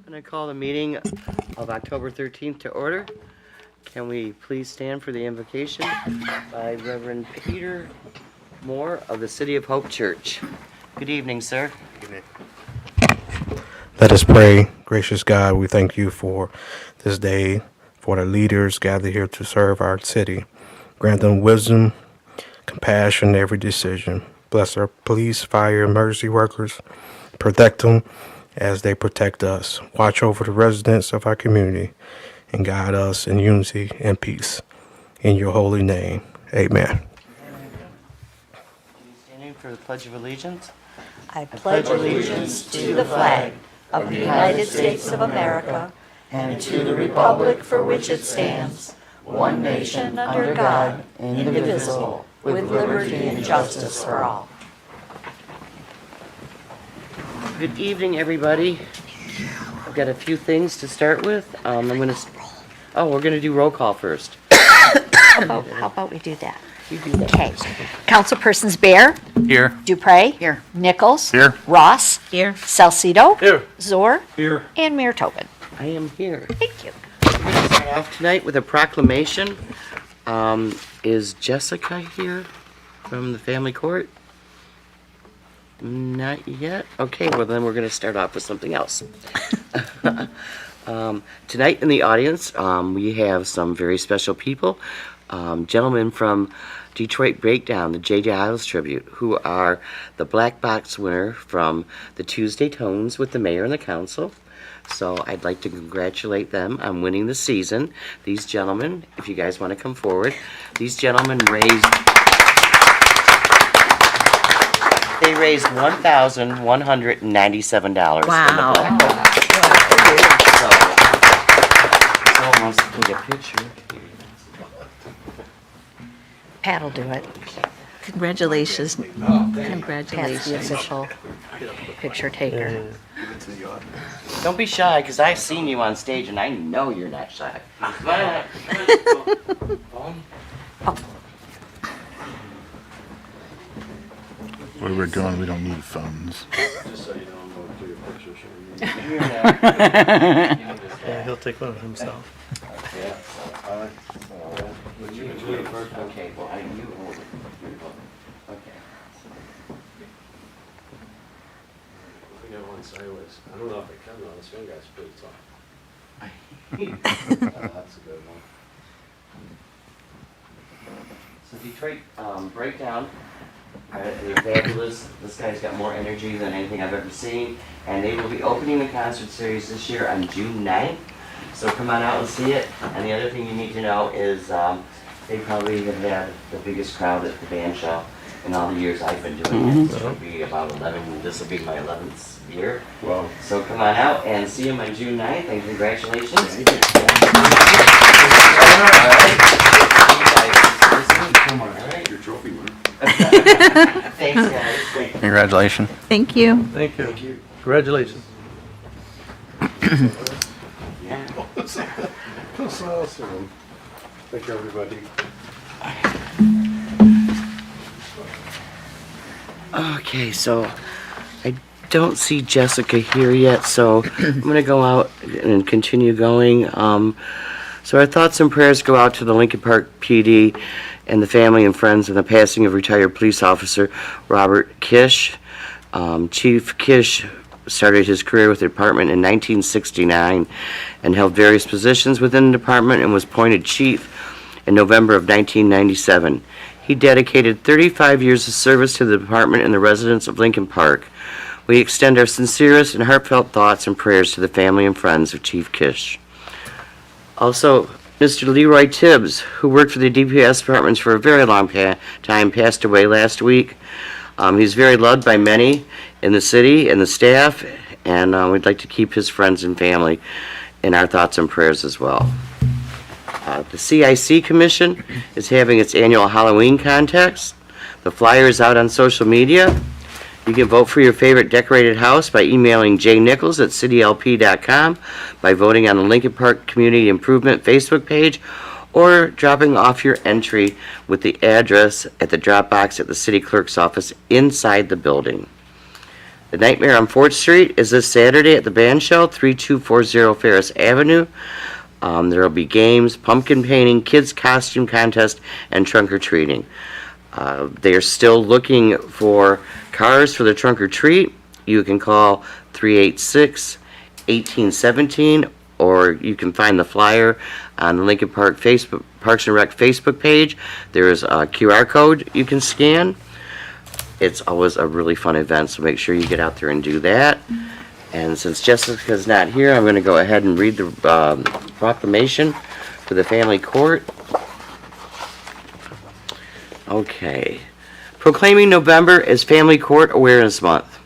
And I call the meeting of October 13th to order. Can we please stand for the invocation by Reverend Peter Moore of the City of Hope Church. Good evening, sir. Good evening. Let us pray. Gracious God, we thank you for this day, for the leaders gathered here to serve our city. Grant them wisdom, compassion in every decision. Bless our police, fire, and emergency workers. Protect them as they protect us. Watch over the residents of our community and guide us in unity and peace. In your holy name, amen. Standing for the Pledge of Allegiance. I pledge allegiance to the flag of the United States of America and to the republic for which it stands, one nation under God, indivisible, with liberty and justice for all. Good evening, everybody. I've got a few things to start with. We're gonna do roll call first. How about we do that? You do that. Okay. Councilpersons Bear. Here. Dupre. Here. Nichols. Here. Ross. Here. Salcido. Here. Zor. Here. And Mayor Tobin. I am here. Thank you. We're gonna start off tonight with a proclamation. Is Jessica here from the family court? Not yet? Okay, well then we're going to start off with something else. Tonight in the audience, we have some very special people. Gentlemen from Detroit Breakdown, the J.J. Isles Tribute, who are the Black Box winner from the Tuesday Tones with the mayor and the council. So I'd like to congratulate them on winning the season. These gentlemen, if you guys want to come forward, these gentlemen raised $1,197. Wow. So someone wants to take a picture. Pat will do it. Congratulations. Pat's Congratulations. the official picture taker. Don't be shy, because I've seen you on stage and I know you're not shy. Come on. What we're doing, we don't need phones. Just so you know, I'm going to do your picture. Yeah, he'll take one of himself. Okay, well, I knew hold it. Okay. We got one sideways. I don't know if it can though. This one guy's pretty tall. That's a good one. So Detroit Breakdown, they're fabulous. This guy's got more energy than anything I've ever seen. And they will be opening the concert series this year on June 9th. So come on out and see it. And the other thing you need to know is they probably have had the biggest crowd at the band show in all the years I've been doing it. So it'll be about 11, this will be my 11th year. Wow. So come on out and see them on June 9th, and congratulations. Thank you. All right. Your trophy winner. Thanks, guys. Congratulations. Thank you. Thank you. Congratulations. That's awesome. Thank you, everybody. Okay, so I don't see Jessica here yet, so I'm going to go out and continue going. So our thoughts and prayers go out to the Lincoln Park PD and the family and friends in the passing of retired police officer Robert Kish. Chief Kish started his career with the department in 1969 and held various positions within the department and was appointed chief in November of 1997. He dedicated 35 years of service to the department and the residents of Lincoln Park. We extend our sincerest and heartfelt thoughts and prayers to the family and friends of Chief Kish. Also, Mr. Leroy Tibbs, who worked for the DPS departments for a very long time, passed away last week. He's very loved by many in the city and the staff, and we'd like to keep his friends and family in our thoughts and prayers as well. The CIC Commission is having its annual Halloween contest. The flyer is out on social media. You can vote for your favorite decorated house by emailing jnichols@citylp.com, by voting on the Lincoln Park Community Improvement Facebook page, or dropping off your entry with the address at the drop box at the city clerk's office inside the building. The Nightmare on 4th Street is this Saturday at the Band Shell, 3240 Ferris Avenue. There will be games, pumpkin painting, kids costume contest, and trunk or treating. They are still looking for cars for the trunk or treat. You can call 386-1817, or you can find the flyer on the Lincoln Park Facebook, Parks and Rec Facebook page. There is a QR code you can scan. It's always a really fun event, so make sure you get out there and do that. And since Jessica's not here, I'm going to go ahead and read the proclamation for the family court. Okay. Proclaiming November as Family Court Awareness Month.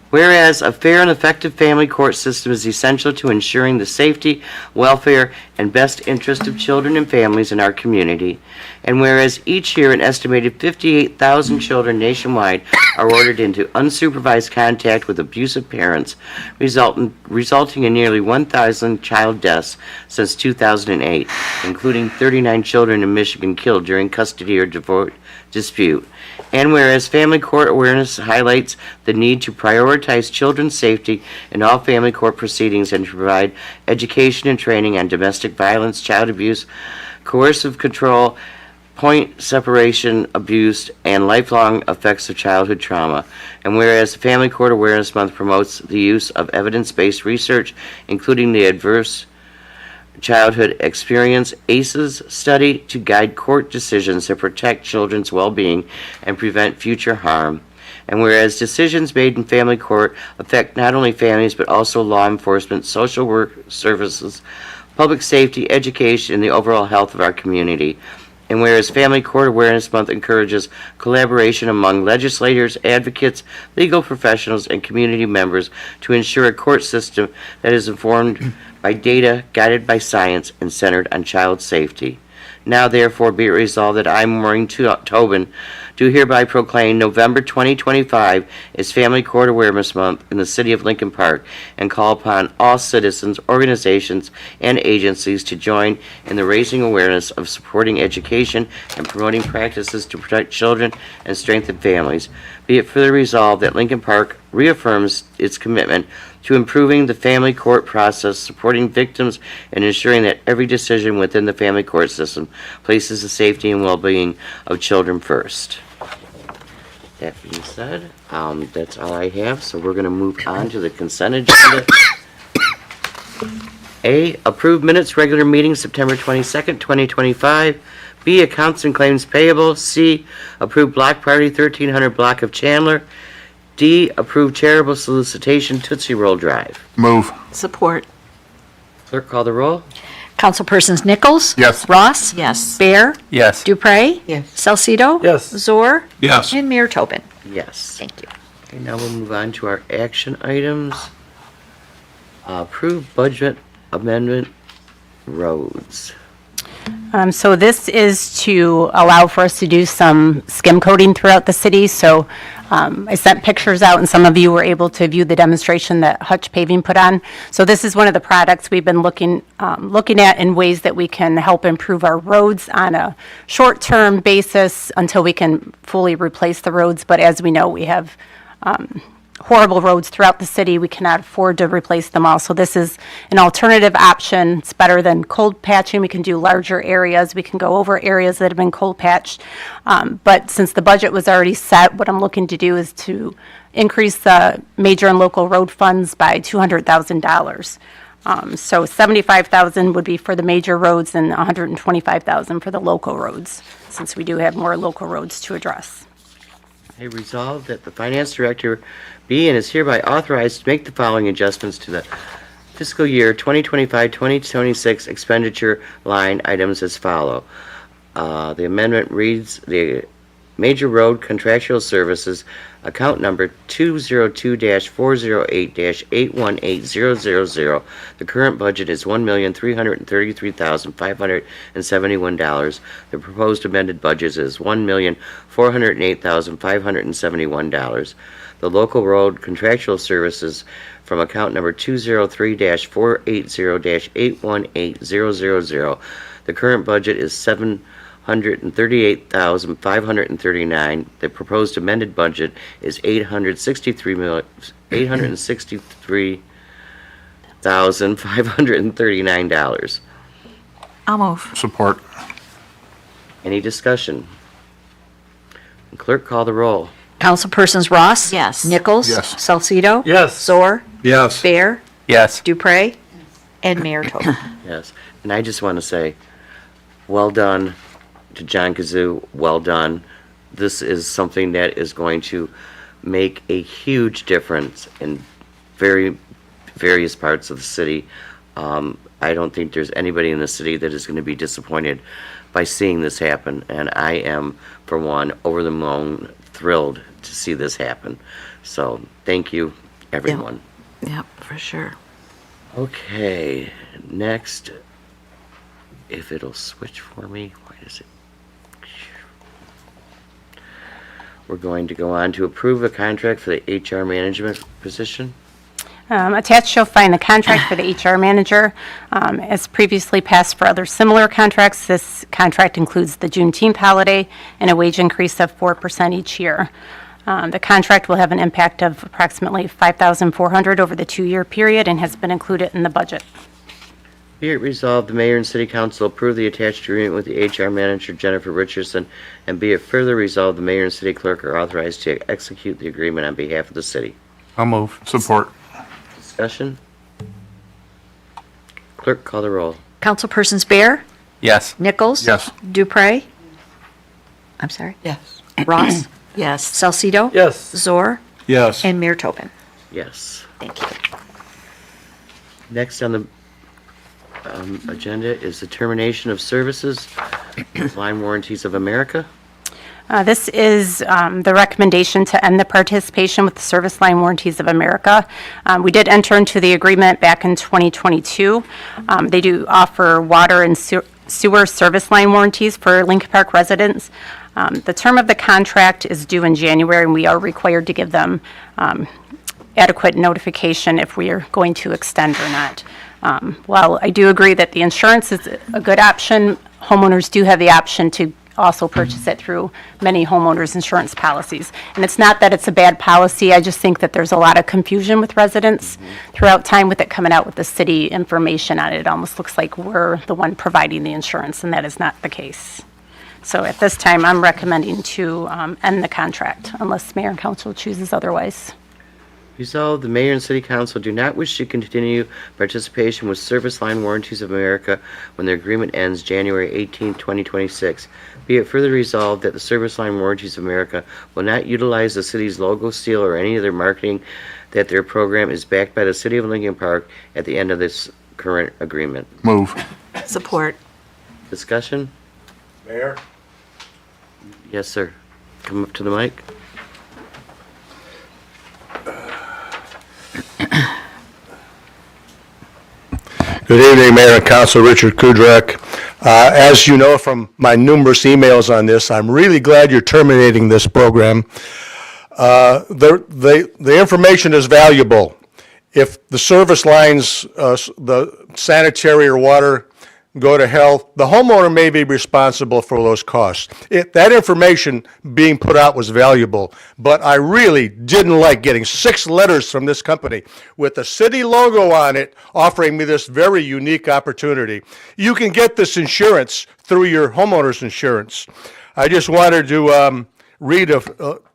Whereas a fair and effective family court system is essential to ensuring the safety, welfare, and best interest of children and families in our community, and whereas each year an estimated 58,000 children nationwide are ordered into unsupervised contact with abusive parents, resulting in nearly 1,000 child deaths since 2008, including 39 children in Michigan killed during custody or divorce dispute. And whereas Family Court Awareness highlights the need to prioritize children's safety in all family court proceedings and to provide education and training on domestic violence, child abuse, coercive control, point separation, abuse, and lifelong effects of childhood trauma. And whereas Family Court Awareness Month promotes the use of evidence-based research, including the Adverse Childhood Experience ACEs study, to guide court decisions that protect children's well-being and prevent future harm. And whereas decisions made in family court affect not only families but also law enforcement, social work services, public safety, education, and the overall health of our community. And whereas Family Court Awareness Month encourages collaboration among legislators, advocates, legal professionals, and community members to ensure a court system that is informed by data, guided by science, and centered on child safety. Now therefore be it resolved that I, Maureen Tobin, do hereby proclaim November 2025 as Family Court Awareness Month in the city of Lincoln Park, and call upon all citizens, organizations, and agencies to join in the raising awareness of supporting education and promoting practices to protect children and strengthen families. Be it further resolved that Lincoln Park reaffirms its commitment to improving the family court process, supporting victims, and ensuring that every decision within the family court system places the safety and well-being of children first. That being said, that's all I have, so we're going to move on to the consent agenda. A, approved minutes, regular meeting, September 22nd, 2025. B, accounts and claims payable. C, approved block party, 1300 block of Chandler. D, approved charitable solicitation, Tootsie Roll Drive. Move. Support. Clerk, call the roll. Councilpersons Nichols? Yes. Ross? Yes. Bear? Yes. Dupre? Yes. Salcido? Yes. Zor? Yes. And Mayor Tobin. Yes. Thank you. Okay, now we'll move on to our action items. Approved budget amendment, roads. So this is to allow for us to do some skim coating throughout the city. So I sent pictures out, and some of you were able to view the demonstration that Hutch Paving put on. So this is one of the products we've been looking at in ways that we can help improve our roads on a short-term basis until we can fully replace the roads. But as we know, we have horrible roads throughout the city. We cannot afford to replace them all. So this is an alternative option. It's better than cold patching. We can do larger areas. We can go over areas that have been cold patched. But since the budget was already set, what I'm looking to do is to increase the major and local road funds by $200,000. So $75,000 would be for the major roads and $125,000 for the local roads, since we do have more local roads to address. Hey, resolved that the finance director be and is hereby authorized to make the following adjustments to the fiscal year 2025-2026 expenditure line items as follow. The amendment reads, the Major Road Contractual Services, account number 202-408-818000. The current budget is $1,333,571. The proposed amended budget is $1,408,571. The Local Road Contractual Services from account number 203-480-8180000. The current budget is $738,539. The proposed amended budget is $863,539. I'll move. Support. Any discussion? Clerk, call the roll. Councilpersons Ross? Yes. Nichols? Yes. Salcido? Yes. Zor? Yes. Bear? Yes. Dupre? And Mayor Tobin. Yes, and I just want to say, well done to John Kazoo, well done. This is something that is going to make a huge difference in various parts of the city. I don't think there's anybody in the city that is going to be disappointed by seeing this happen, and I am, for one, over the moon thrilled to see this happen. So, thank you, everyone. Yep, for sure. Okay, next, if it'll switch for me, why does it? We're going to go on to approve a contract for the HR management position. Attached, you'll find the contract for the HR manager. As previously passed for other similar contracts, this contract includes the Juneteenth holiday and a wage increase of 4% each year. The contract will have an impact of approximately $5,400 over the 2-year period and has been included in the budget. Be it resolved, the mayor and city council approve the attached agreement with the HR manager, Jennifer Richardson, and be it further resolved, the mayor and city clerk are authorized to execute the agreement on behalf of the city. I'll move. Support. Discussion? Clerk, call the roll. Councilpersons Bear? Yes. Nichols? Yes. Dupre? I'm sorry? Yes. Ross? Yes. Salcido? Yes. Zor? Yes. And Mayor Tobin. Yes. Thank you. Next on the agenda is the termination of services, Line Warranties of America. This is the recommendation to end the participation with the Service Line Warranties of America. We did enter into the agreement back in 2022. They do offer water and sewer service line warranties for Lincoln Park residents. The term of the contract is due in January, and we are required to give them adequate notification if we are going to extend or not. While I do agree that the insurance is a good option, homeowners do have the option to also purchase it through many homeowners' insurance policies. And it's not that it's a bad policy, I just think that there's a lot of confusion with residents throughout time with it coming out with the city information on it. It almost looks like we're the one providing the insurance, and that is not the case. So at this time, I'm recommending to end the contract unless mayor and council chooses otherwise. Resolved, the mayor and city council do not wish to continue participation with Service Line Warranties of America when their agreement ends January 18, 2026. Be it further resolved that the Service Line Warranties of America will not utilize the city's logo, seal, or any other marketing, that their program is backed by the city of Lincoln Park at the end of this current agreement. Move. Support. Discussion? Mayor? Yes, sir. Come up to the mic. Good evening, Mayor and Council. Richard Kudrak. As you know from my numerous emails on this, I'm really glad you're terminating this program. The information is valuable. If the service lines, the sanitary or water go to hell, the homeowner may be responsible for those costs. That information being put out was valuable, but I really didn't like getting 6 letters from this company with the city logo on it offering me this very unique opportunity. You can get this insurance through your homeowner's insurance. I just wanted to read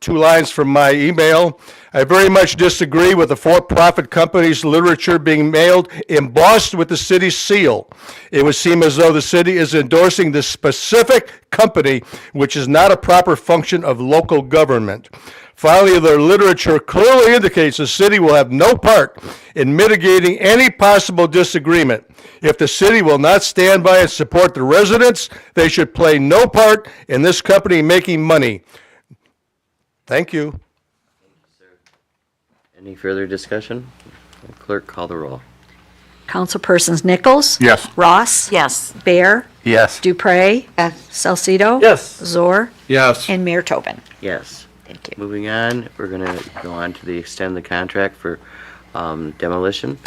2 lines from my email. I very much disagree with the for-profit company's literature being mailed embossed with the city's seal. It would seem as though the city is endorsing this specific company, which is not a proper function of local government. Finally, their literature clearly indicates the city will have no part in mitigating any possible disagreement. If the city will not stand by and support the residents, they should play no part in this company making money. Thank you. Any further discussion? Clerk, call the roll. Councilpersons Nichols? Yes. Ross? Yes. Bear? Yes. Dupre? Salcido? Yes. Zor? Yes. And Mayor Tobin. Yes. Thank you. Moving on, we're gonna go on to extend the contract for demolition.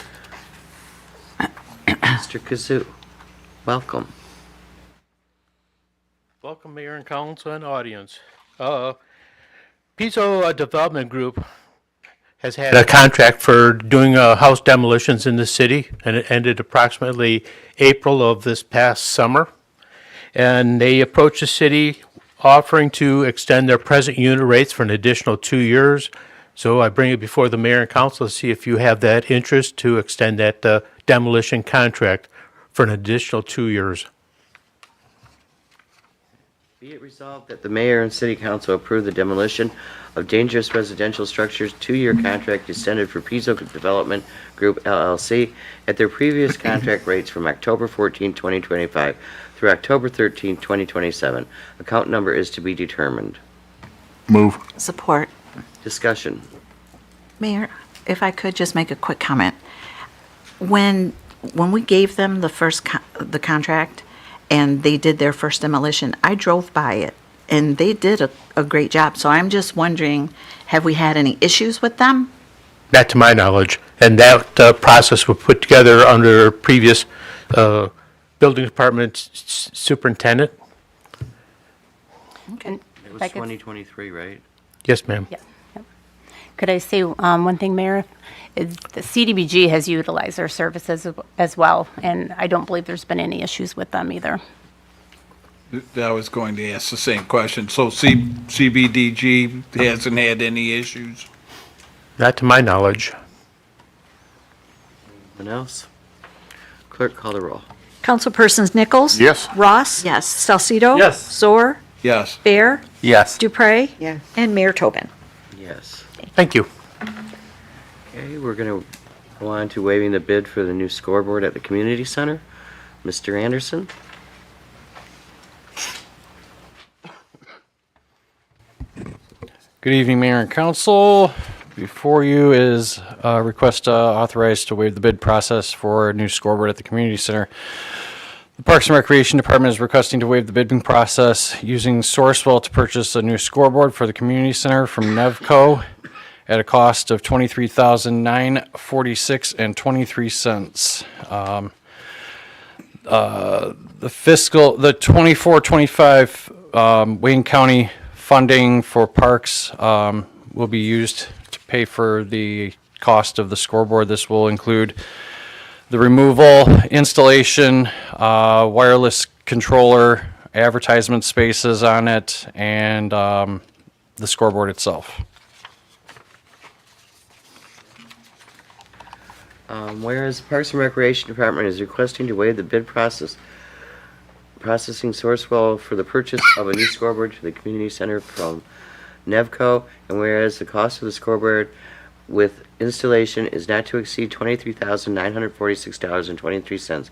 Mr. Kazoo, welcome. Welcome, Mayor and Council and audience. Piso Development Group has had a contract for doing house demolitions in the city, and it ended approximately April of this past summer. And they approached the city offering to extend their present unit rates for an additional 2 years. So I bring it before the mayor and council to see if you have that interest to extend that demolition contract for an additional 2 years. Be it resolved that the mayor and city council approve the demolition of dangerous residential structures 2-year contract extended for Piso Development Group LLC at their previous contract rates from October 14, 2025 through October 13, 2027. Account number is to be determined. Move. Support. Discussion. Mayor, if I could just make a quick comment. When we gave them the contract and they did their first demolition, I drove by it and they did a great job. So I'm just wondering, have we had any issues with them? Not to my knowledge. And that process was put together under previous building department superintendent. And It if was I could- 2023, right? Yes, ma'am. Yeah. Could I say one thing, Mayor? The CDBG has utilized their services as well, and I don't believe there's been any issues with them either. I was going to ask the same question. So CBDG hasn't had any issues? Not to my knowledge. Anyone else? Clerk, call the roll. Councilpersons Nichols? Yes. Ross? Yes. Salcido? Yes. Zor? Yes. Bear? Yes. Dupre? And Mayor Tobin. Yes. Thank you. Okay, we're going to go on to waiving the bid for the new scoreboard at the community center. Mr. Anderson? Good evening, Mayor and Council. Before you is a request authorized to waive the bid process for a new scoreboard at the community center. The Parks and Recreation Department is requesting to waive the bidding process using Sourcewell to purchase a new scoreboard for the community center from Nevco at a cost of $23,946.23. The 24-25 Wayne County funding for parks will be used to pay for the cost of the scoreboard. This will include the removal, installation, wireless controller, advertisement spaces on it, and the scoreboard itself. Whereas Parks and Recreation Department is requesting to waive the bid processing Sourcewell for the purchase of a new scoreboard to the community center from Nevco, and whereas the cost of the scoreboard with installation is not to exceed $23,946.23.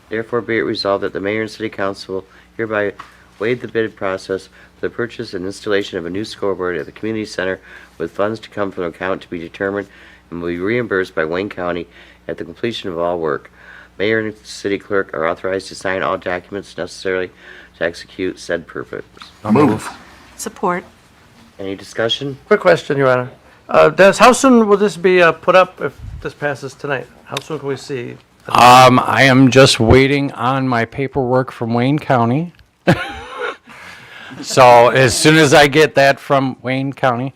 Therefore, be it resolved that the mayor and city council hereby waive the bid process for the purchase and installation of a new scoreboard at the community center with funds to come from an account to be determined and will be reimbursed by Wayne County at the completion of all work. Mayor and city clerk are authorized to sign all documents necessary to execute said purpose. Move. Support. Any discussion? Quick question, Your Honor. Dennis, how soon will this be put up if this passes tonight? How soon can we see? I am just waiting on my paperwork from Wayne County. So as soon as I get that from Wayne County,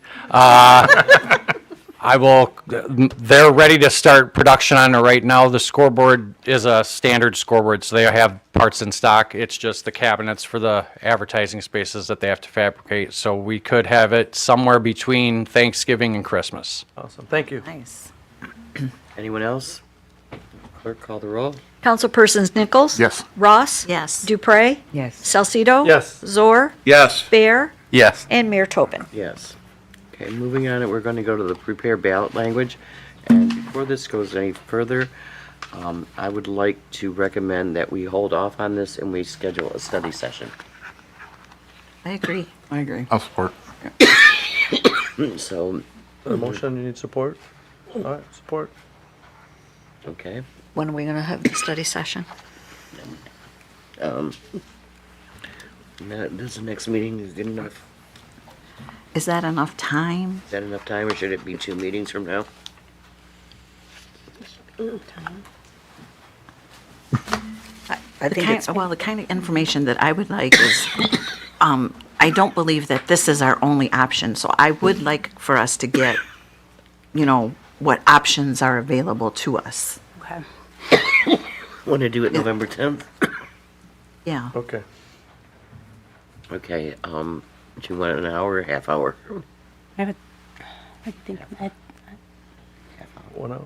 they're ready to start production on it right now. The scoreboard is a standard scoreboard, so they have parts in stock. It's just the cabinets for the advertising spaces that they have to fabricate. So we could have it somewhere between Thanksgiving and Christmas. Awesome, thank you. Nice. Anyone else? Clerk, call the roll. Councilpersons Nichols? Yes. Ross? Yes. Dupre? Yes. Salcido? Yes. Zor? Yes. Bear? Yes. And Mayor Tobin. Yes. Okay, moving on, we're going to go to the prepare ballot language. And before this goes any further, I would like to recommend that we hold off on this and we schedule a study session. I agree. I agree. I'll support. So, A motion, you need support? All right, support. okay. When are we going to have the study session? Does the next meeting is good enough? Is that enough time? Is that enough time, or should it be 2 meetings from now? I think it's, Well, the kind of information that I would like is, I don't believe that this is our only option, so I would like for us to get, what options are available to us. Okay. Want to do it November 10th? Yeah. Okay. Okay, do you want an hour or a half hour? I think 1 hour.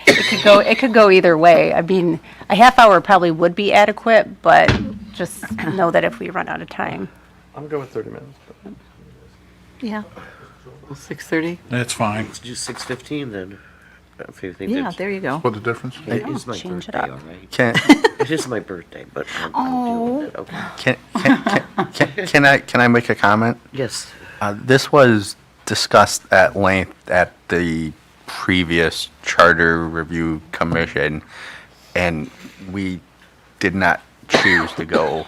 it could go either way. I mean, a half hour probably would be adequate, but just know that if we run out of time. I'm good with 30 minutes. but- Yeah. 6:30? That's fine. Let's do 6:15 then. If you think Yeah, that's- there you go. What the difference? It is my change it birthday, up. all right? Can, It is my birthday, but I'm doing it, okay. can I make a comment? Yes, This was discussed at length at the previous Charter Review Commission, and we did not choose to go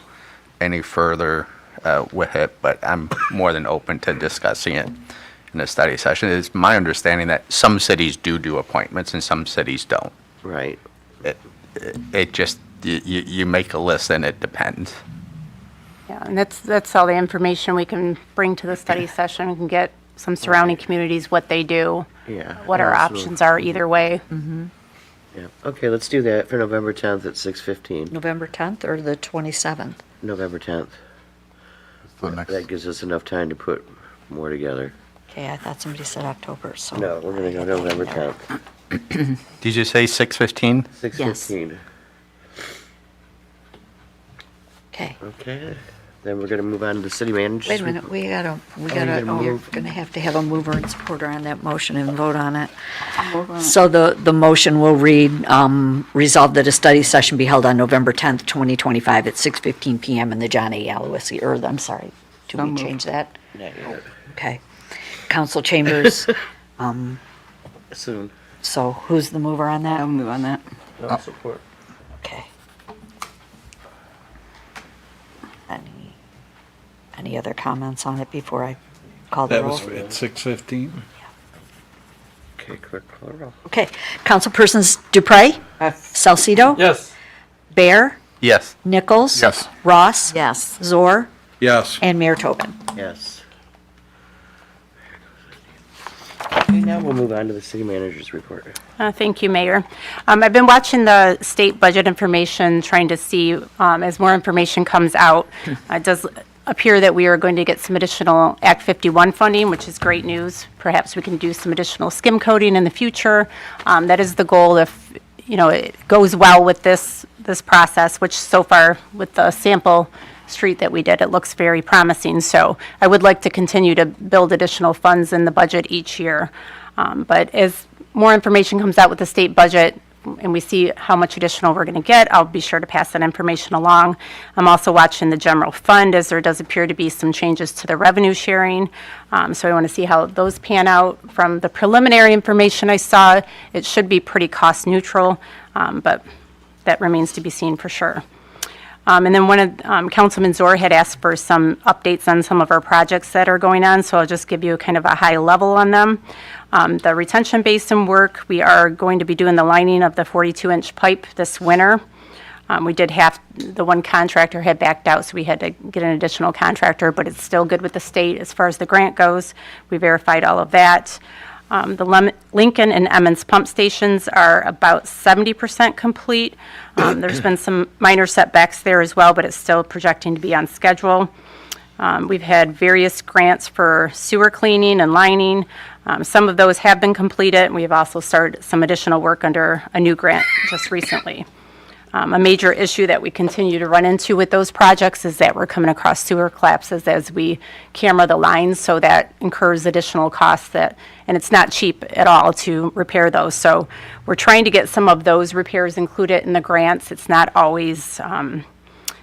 any further with it, but I'm more than open to discussing it in a study session. It's my understanding that some cities do appointments and some cities don't. right. It just, you make a list and it depends. Yeah, and that's all the information we can bring to the study session. We can get some surrounding communities, what they do, Yeah. what our absolutely. options are either way. Yeah, okay, let's do that for November 10th at 6:15. November 10th or the 27th? November 10th. The next, That gives us enough time to put more together. Okay, I thought somebody said October, so. No, we're gonna go November 10th. Did you say 6:15? 6:15. Okay. Okay, then we're gonna move on to the city manager's. Wait a minute, we gotta, gotta you're move. gonna have to have a mover and supporter on that motion and vote on it. So the motion will read, resolve that a study session be held on November 10th, 2025 at 6:15 PM in the John A. Aloisi, or, I'm sorry, do we change that? Not yet. Okay. Council Chambers, Soon. so who's the mover on that? I'll move on that. No, support. Okay. Any other comments on it before I call the That roll? was at 6:15. Okay, clerk, call the roll. Okay. Councilpersons Dupre? Salcido? Yes. Bear? Yes. Nichols? Yes. Ross? Yes. Zor? Yes. And Mayor Tobin. Yes. Okay, now we'll move on to the city manager's report. Thank you, Mayor. I've been watching the state budget information, trying to see as more information comes out. It does appear that we are going to get some additional Act 51 funding, which is great news. Perhaps we can do some additional skim coding in the future. That is the goal if, it goes well with this process, which so far with the sample street that we did, it looks very promising. So I would like to continue to build additional funds in the budget each year. But as more information comes out with the state budget and we see how much additional we're going to get, I'll be sure to pass that information along. I'm also watching the general fund as there does appear to be some changes to the revenue sharing. So I want to see how those pan out. From the preliminary information I saw, it should be pretty cost neutral, but that remains to be seen for sure. And then Councilman Zor had asked for some updates on some of our projects that are going on, so I'll just give you kind of a high level on them. The retention basin work, we are going to be doing the lining of the 42-inch pipe this winter. We did have, the one contractor had backed out, so we had to get an additional contractor, but it's still good with the state as far as the grant goes. We verified all of that. The Lincoln and Emmons pump stations are about 70% complete. There's been some minor setbacks there as well, but it's still projecting to be on schedule. We've had various grants for sewer cleaning and lining. Some of those have been completed, and we've also started some additional work under a new grant just recently. A major issue that we continue to run into with those projects is that we're coming across sewer collapses as we camera the lines, so that incurs additional costs and it's not cheap at all to repair those. So we're trying to get some of those repairs included in the grants. It's not always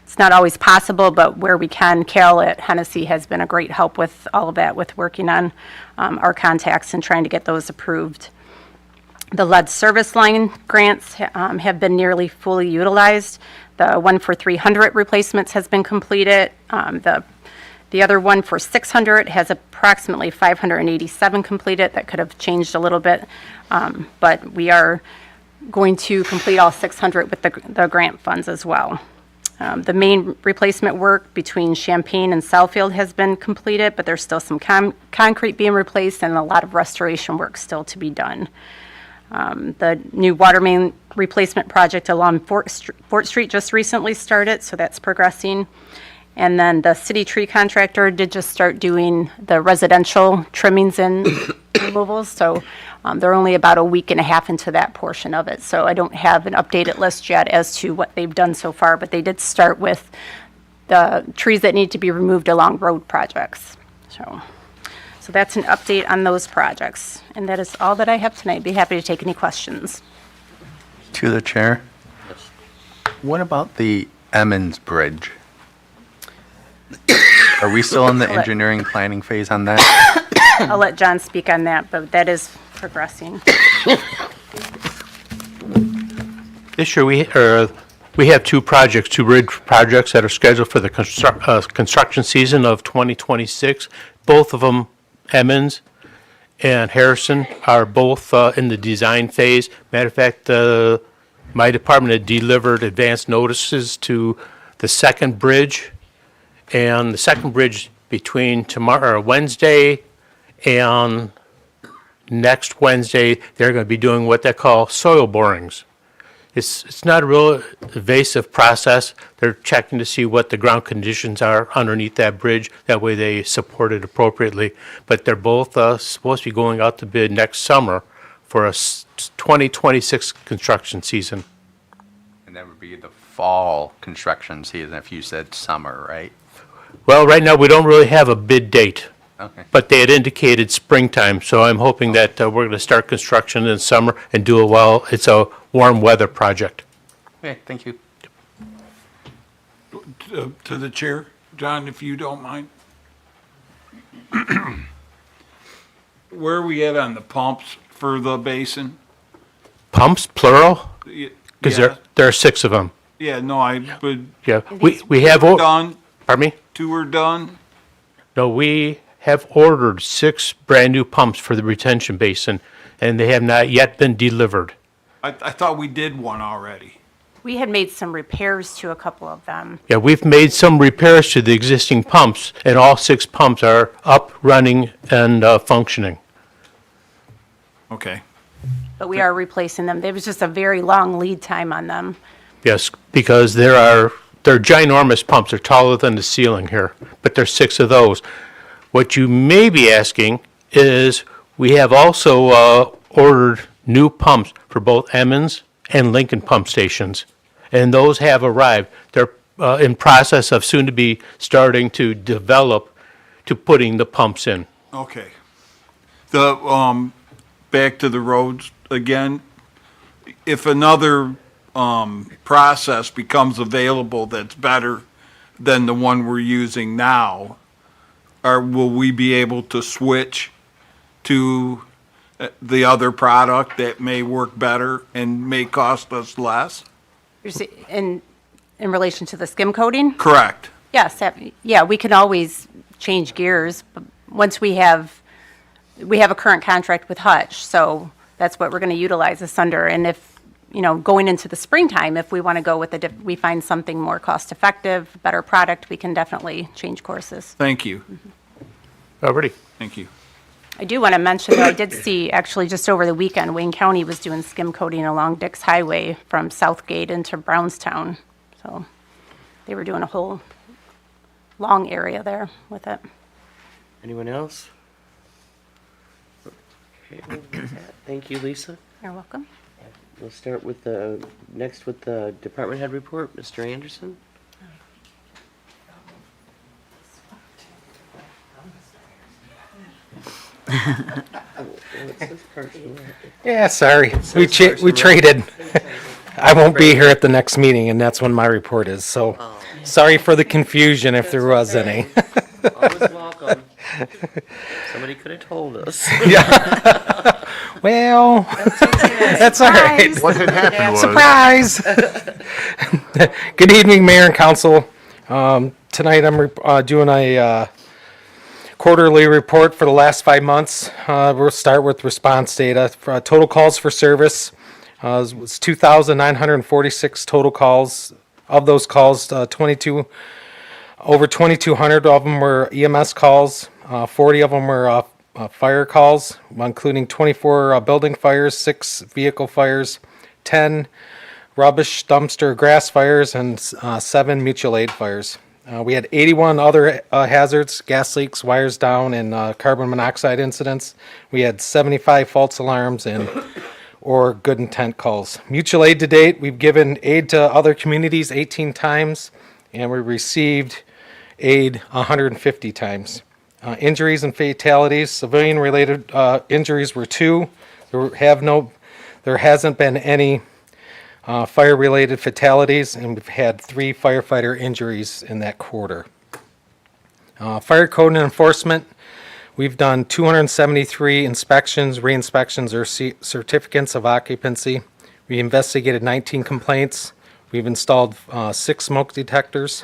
It's not always possible, but where we can, Carol at Hennessy has been a great help with all of that, with working on our contacts and trying to get those approved. The lead service line grants have been nearly fully utilized. The one for 300 replacements has been completed. The other one for 600 has approximately 587 completed. That could have changed a little bit, but we are going to complete all 600 with the grant funds as well. The main replacement work between Champaign and Southfield has been completed, but there's still some concrete being replaced and a lot of restoration work still to be done. The new water main replacement project along Fort Street just recently started, so that's progressing. And then the city tree contractor did just start doing the residential trimmings and removals, so they're only about a week and a half into that portion of it. So I don't have an updated list yet as to what they've done so far, but they did start with the trees that need to be removed along road projects. So that's an update on those projects. And that is all that I have tonight. Be happy to take any questions. To the chair. What about the Emmons Bridge? Are we still in the engineering planning phase on that? I'll let John speak on that, but that is progressing. This year, we have two bridge projects that are scheduled for the construction season of 2026. Both of them, Emmons and Harrison, are both in the design phase. Matter of fact, my department had delivered advance notices to the second bridge, and the second bridge between Wednesday and next Wednesday, they're going to be doing what they call soil borings. It's not a real invasive process. They're checking to see what the ground conditions are underneath that bridge. That way they support it appropriately. But they're both supposed to be going out to bid next summer for a 2026 construction season. And that would be the fall construction season if you said summer, right? Well, right now, we don't really have a bid date. Okay. But they had indicated springtime, so I'm hoping that we're going to start construction in summer and do it while it's a warm weather project. Okay, thank you. To the chair, John, if you don't mind. Where are we at on the pumps for the basin? Pumps, plural? Y- Because yeah. there are 6 of them. Yeah, no, I would. Yeah, we have, Done, pardon me? 2 are done. No, we have ordered 6 brand-new pumps for the retention basin, and they have not yet been delivered. I thought we did one already. We had made some repairs to a couple of them. Yeah, we've made some repairs to the existing pumps, and all 6 pumps are up, running, and functioning. Okay. But we are replacing them. There was just a very long lead time on them. Yes, because they're ginormous pumps. They're taller than the ceiling here, but there's 6 of those. What you may be asking is, we have also ordered new pumps for both Emmons and Lincoln pump stations, and those have arrived. They're in process of soon to be starting to develop to putting the pumps in. Okay. The, back to the roads again, if another, process becomes available that's better than the one we're using now, will we be able to switch to the other product that may work better and may cost us less? In relation to the skim coating? Correct. Yes, yeah, we can always change gears, but once we have a current contract with Hutch, so that's what we're going to utilize this under. And if, going into the springtime, if we want to go with we find something more cost-effective, better product, we can definitely change courses. Thank you. Already. Thank you. I do want to mention, though, I did see, actually, just over the weekend, Wayne County was doing skim coating along Dix Highway from Southgate into Brownstown. So they were doing a whole long area there with it. Anyone else? Okay, with that, thank you, Lisa. You're welcome. We'll start with next with the department head report, Mr. Anderson. Yeah, sorry. We traded. I won't be here at the next meeting, and that's when my report is. So Sorry for the confusion if there was any. Always welcome. Somebody could have told us. Well, that's all right. What had happened was. Surprise! Good evening, Mayor and Council. Tonight I'm doing a quarterly report for the last 5 months. We'll start with response data. Total calls for service was 2,946 total calls. Of those calls, over 2,200 of them were EMS calls. 40 of them were fire calls, including 24 building fires, 6 vehicle fires, 10 rubbish, dumpster, grass fires, and 7 mutual aid fires. We had 81 other hazards, gas leaks, wires down, and carbon monoxide incidents. We had 75 false alarms or good intent calls. Mutual aid to date, we've given aid to other communities 18 times, and we received aid 150 times. Injuries and fatalities, civilian-related injuries were 2. There hasn't been any fire-related fatalities, and we've had 3 firefighter injuries in that quarter. Fire code and enforcement, we've done 273 inspections, re-inspections, or certificates of occupancy. We investigated 19 complaints. We've installed 6 smoke detectors,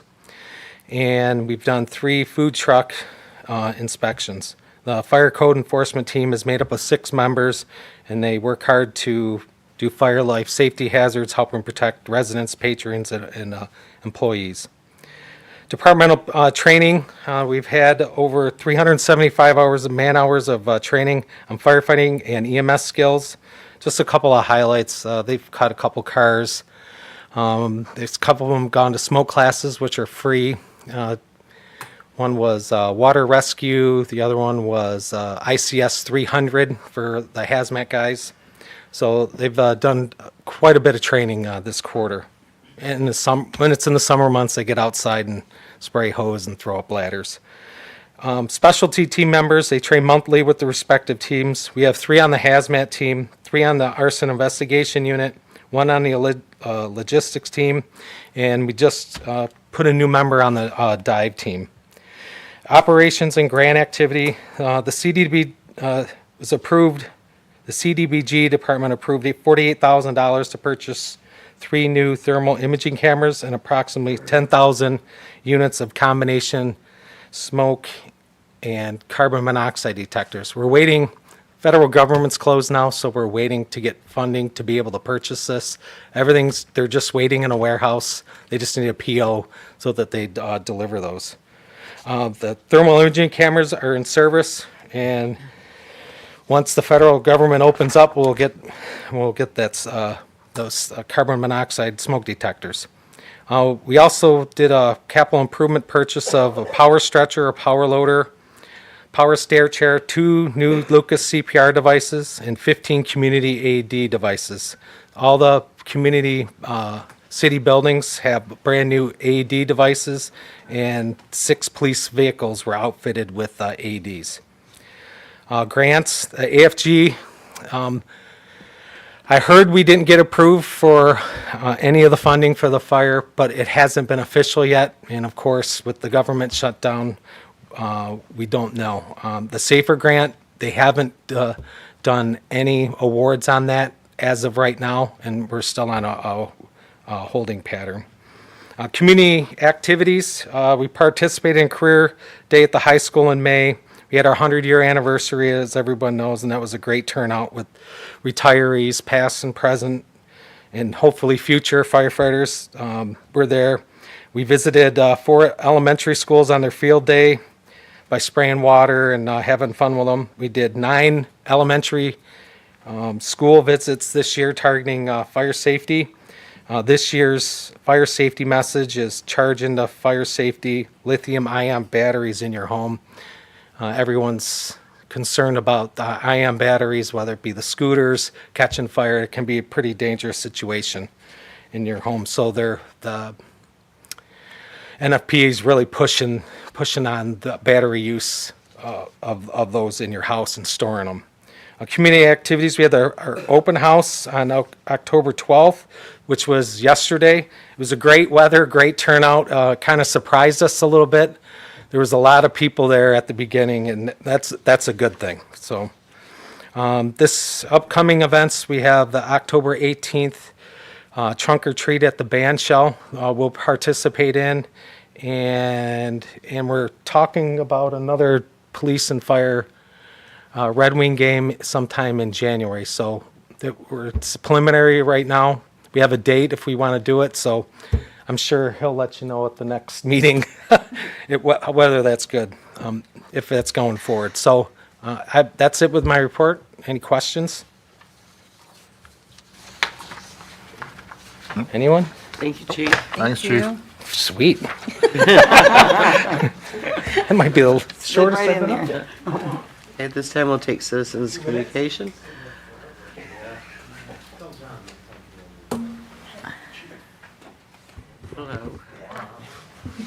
and we've done 3 food truck inspections. The fire code enforcement team is made up of 6 members, and they work hard to do fire life safety hazards, helping protect residents, patrons, and employees. Departmental training, we've had over 375 hours of man-hours of training on firefighting and EMS skills. Just a couple of highlights. They've cut a couple cars. There's a couple of them gone to smoke classes, which are free. One was water rescue. The other one was ICS 300 for the hazmat guys. So they've done quite a bit of training this quarter. And when it's in the summer months, they get outside and spray hose and throw up ladders. Specialty team members, they train monthly with the respective teams. We have 3 on the hazmat team, 3 on the arson investigation unit, 1 on the logistics team, and we just put a new member on the dive team. Operations and grant activity, the CDB was approved. The CDBG department approved $48,000 to purchase 3 new thermal imaging cameras and approximately 10,000 units of combination smoke and carbon monoxide detectors. We're waiting, federal government's closed now, so we're waiting to get funding to be able to purchase this. They're just waiting in a warehouse. They just need a PO so that they deliver those. The thermal imaging cameras are in service, and once the federal government opens up, we'll get those carbon monoxide smoke detectors. We also did a capital improvement purchase of a power stretcher, a power loader, power stair chair, 2 new Lucas CPR devices, and 15 community AED devices. All the community city buildings have brand new AED devices, and 6 police vehicles were outfitted with AEDs. Grants, AFG, I heard we didn't get approved for any of the funding for the fire, but it hasn't been official yet. And of course, with the government shutdown, we don't know. The SAFER grant, they haven't done any awards on that as of right now, and we're still on a holding pattern. Community activities, we participated in Career Day at the high school in May. We had our 100-year anniversary, as everyone knows, and that was a great turnout with retirees, past and present, and hopefully future firefighters were there. We visited 4 elementary schools on their field day by spraying water and having fun with them. We did 9 elementary school visits this year targeting fire safety. This year's fire safety message is charge into fire safety, lithium-ion batteries in your home. Everyone's concerned about the ion batteries, whether it be the scooters, catching fire. It can be a pretty dangerous situation in your home. So the NFPA is really pushing on the battery use of those in your house and storing them. Community activities, we had our open house on October 12th, which was yesterday. It was a great weather, great turnout, kind of surprised us a little bit. There was a lot of people there at the beginning, and that's a good thing. So this upcoming events, we have the October 18th trunk or treat at the band shell we'll participate in, and we're talking about another police and fire Red Wing game sometime in January. So it's preliminary right now. We have a date if we want to do it, so I'm sure he'll let you know at the next meeting whether that's good, if that's going forward. So that's it with my report. Any questions? Anyone? Thank you, Chief. Thanks, Chief. Sweet. That might be the shortest I've been up yet. At this time, we'll take citizens' communication. Hello.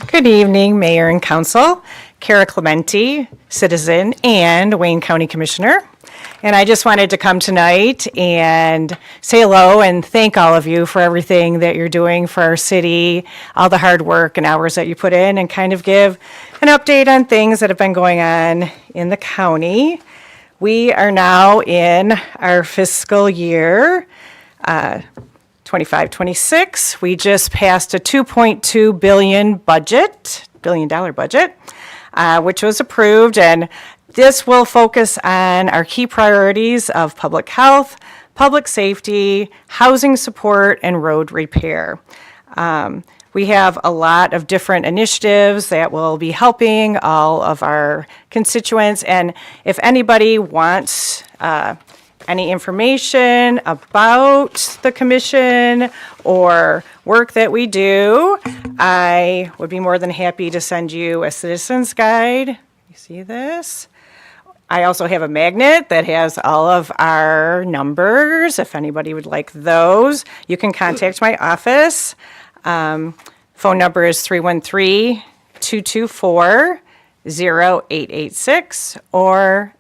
Good evening, Mayor and Council. Kara Clementi, citizen and Wayne County Commissioner. And I just wanted to come tonight and say hello and thank all of you for everything that you're doing for our city, all the hard work and hours that you put in, and kind of give an update on things that have been going on in the county. We are now in our fiscal year 25-26. We just passed a $2.2 billion budget, $billion budget, which was approved, and this will focus on our key priorities of public health, public safety, housing support, and road repair. We have a lot of different initiatives that will be helping all of our constituents, and if anybody wants any information about the commission or work that we do, I would be more than happy to send you a citizen's guide. You see this? I also have a magnet that has all of our numbers. If anybody would like those, you can contact my office. Phone number is 313-224-0886 or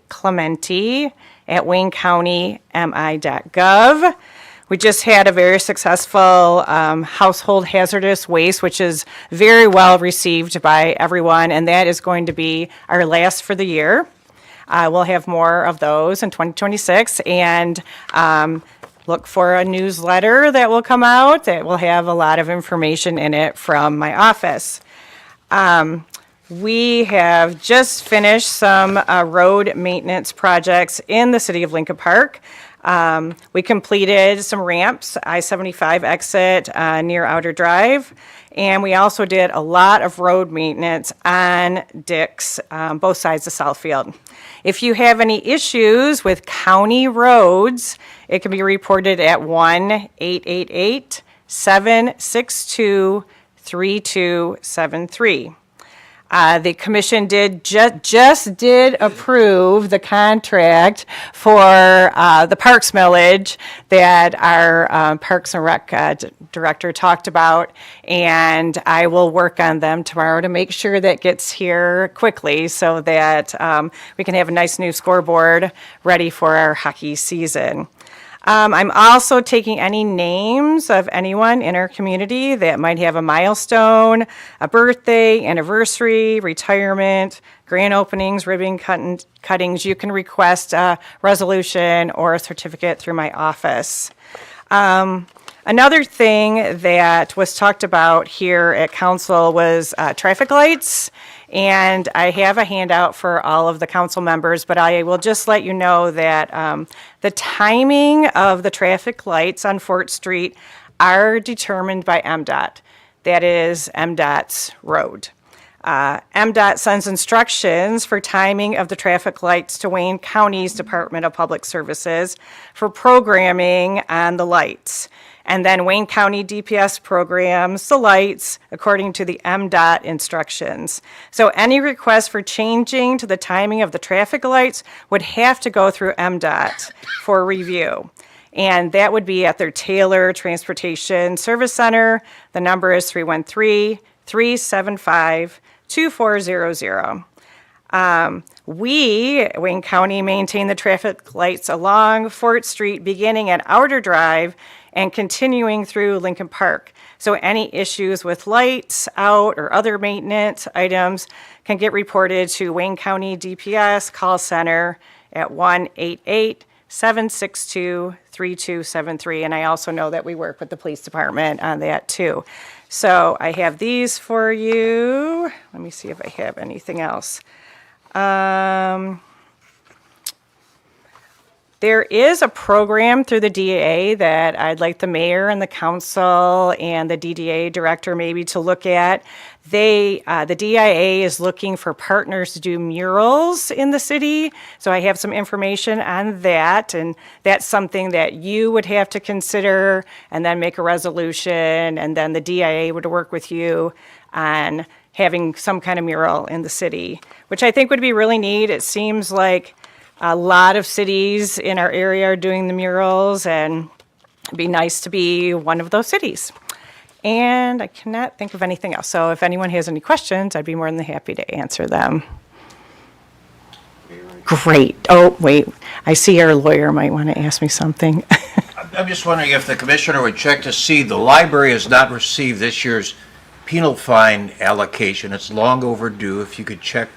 clementi@waynecountymi.gov. We just had a very successful household hazardous waste, which is very well received by everyone, and that is going to be our last for the year. We'll have more of those in 2026, and look for a newsletter that will come out that will have a lot of information in it from my office. We have just finished some road maintenance projects in the city of Lincoln Park. We completed some ramps, I-75 exit near Outer Drive, and we also did a lot of road maintenance on Dix, both sides of Southfield. If you have any issues with county roads, it can be reported at 1-888-762-3273. The commission just did approve the contract for the Parks millage that our Parks and Rec director talked about, and I will work on them tomorrow to make sure that gets here quickly so that we can have a nice new scoreboard ready for our hockey season. I'm also taking any names of anyone in our community that might have a milestone, a birthday, anniversary, retirement, grand openings, ribbon cuttings. You can request a resolution or a certificate through my office. Another thing that was talked about here at council was traffic lights. And I have a handout for all of the council members, but I will just let you know that the timing of the traffic lights on Fort Street are determined by MDOT. That is MDOT's road. MDOT sends instructions for timing of the traffic lights to Wayne County's Department of Public Services for programming on the lights. And then Wayne County DPS programs the lights according to the MDOT instructions. So any request for changing to the timing of the traffic lights would have to go through MDOT for review. And that would be at their Taylor Transportation Service Center. The number is 313-375-2400. We, Wayne County, maintain the traffic lights along Fort Street, beginning at Outer Drive and continuing through Lincoln Park. So any issues with lights out or other maintenance items can get reported to Wayne County DPS call center at 1-888-762-3273. And I also know that we work with the police department on that too. So I have these for you. Let me see if I have anything else. There is a program through the DDA that I'd like the mayor and the council and the DDA director maybe to look at. The DIA is looking for partners to do murals in the city. So I have some information on that, and that's something that you would have to consider and then make a resolution, and then the DIA would work with you on having some kind of mural in the city, which I think would be really neat. It seems like a lot of cities in our area are doing the murals, and it'd be nice to be one of those cities. And I cannot think of anything else. So if anyone has any questions, I'd be more than happy to answer them. Great. Oh, wait. I see our lawyer might want to ask me something. I'm just wondering if the commissioner would check to see the library has not received this year's penal fine allocation. It's long overdue. If you could check.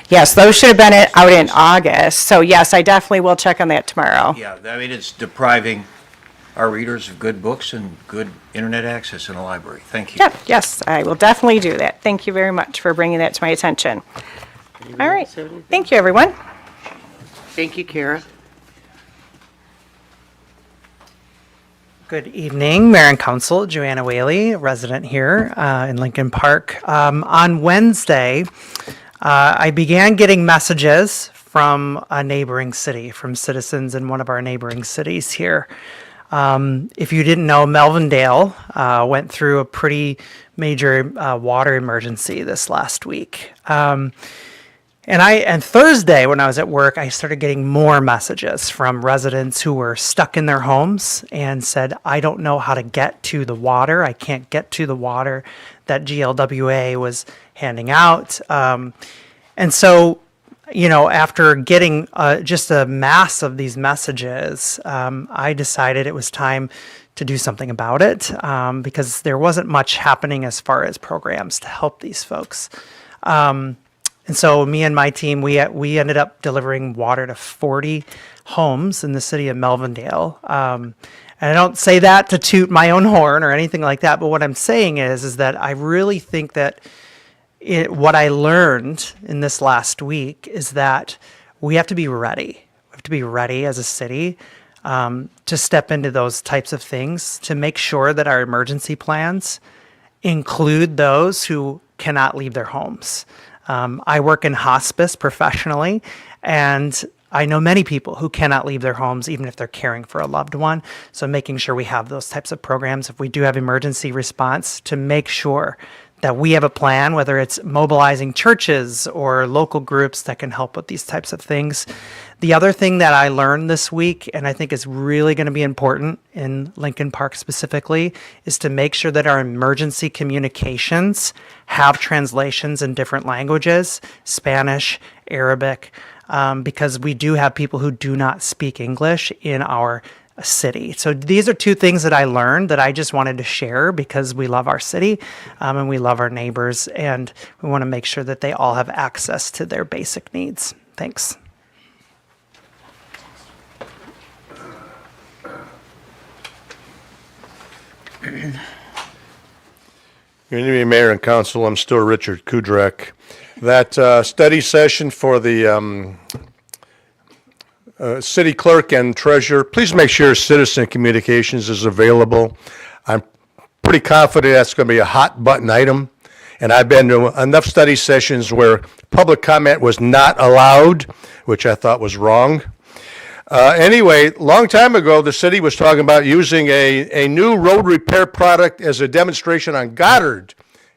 Yes, those should have been out in August. So yes, I definitely will check on that tomorrow. Yeah, I mean, it's depriving our readers of good books and good internet access in the library. Thank you. Yep, yes, I will definitely do that. Thank you very much for bringing that to my attention. All right. Thank you, everyone. Thank you, Kara. Good evening, Mayor and Council. Joanna Whaley, resident here in Lincoln Park. On Wednesday, I began getting messages from a neighboring city, from citizens in one of our neighboring cities here. If you didn't know, Melvindale went through a pretty major water emergency this last week. And Thursday, when I was at work, I started getting more messages from residents who were stuck in their homes and said, I don't know how to get to the water. I can't get to the water that GLWA was handing out. And so, you know, after getting just a mass of these messages, I decided it was time to do something about it because there wasn't much happening as far as programs to help these folks. And so me and my team, we ended up delivering water to 40 homes in the city of Melvindale. And I don't say that to toot my own horn or anything like that, but what I'm saying is that I really think that what I learned in this last week is that we have to be ready. We have to be ready as a city to step into those types of things, to make sure that our emergency plans include those who cannot leave their homes. I work in hospice professionally, and I know many people who cannot leave their homes even if they're caring for a loved one. So making sure we have those types of programs, if we do have emergency response, to make sure that we have a plan, whether it's mobilizing churches or local groups that can help with these types of things. The other thing that I learned this week, and I think is really going to be important in Lincoln Park specifically, is to make sure that our emergency communications have translations in different languages, Spanish, Arabic, because we do have people who do not speak English in our city. So these are two things that I learned that I just wanted to share because we love our city and we love our neighbors, and we want to make sure that they all have access to their basic needs. Thanks. Good evening, Mayor and Council. I'm still Richard Kudrak. That study session for the city clerk and treasurer, please make sure citizen communications is available. I'm pretty confident that's going to be a hot button item. And I've been to enough study sessions where public comment was not allowed, which I thought was wrong. Anyway, long time ago, the city was talking about using a new road repair product as a demonstration on Goddard,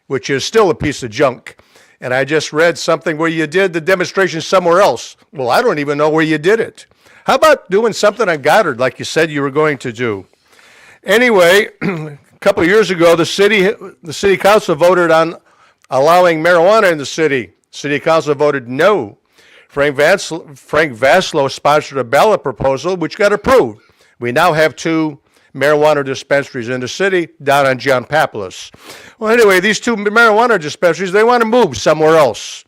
which is still a piece of junk. And I just read something where you did the demonstration somewhere else. Well, I don't even know where you did it. How about doing something on Goddard like you said you were going to do? Anyway, a couple of years ago, the city council voted on allowing marijuana in the city. City Council voted no. Frank Vaslow sponsored a ballot proposal which got approved. We now have 2 marijuana dispensaries in the city down on John Papalis. Well, anyway, these 2 marijuana dispensaries, they want to move somewhere else.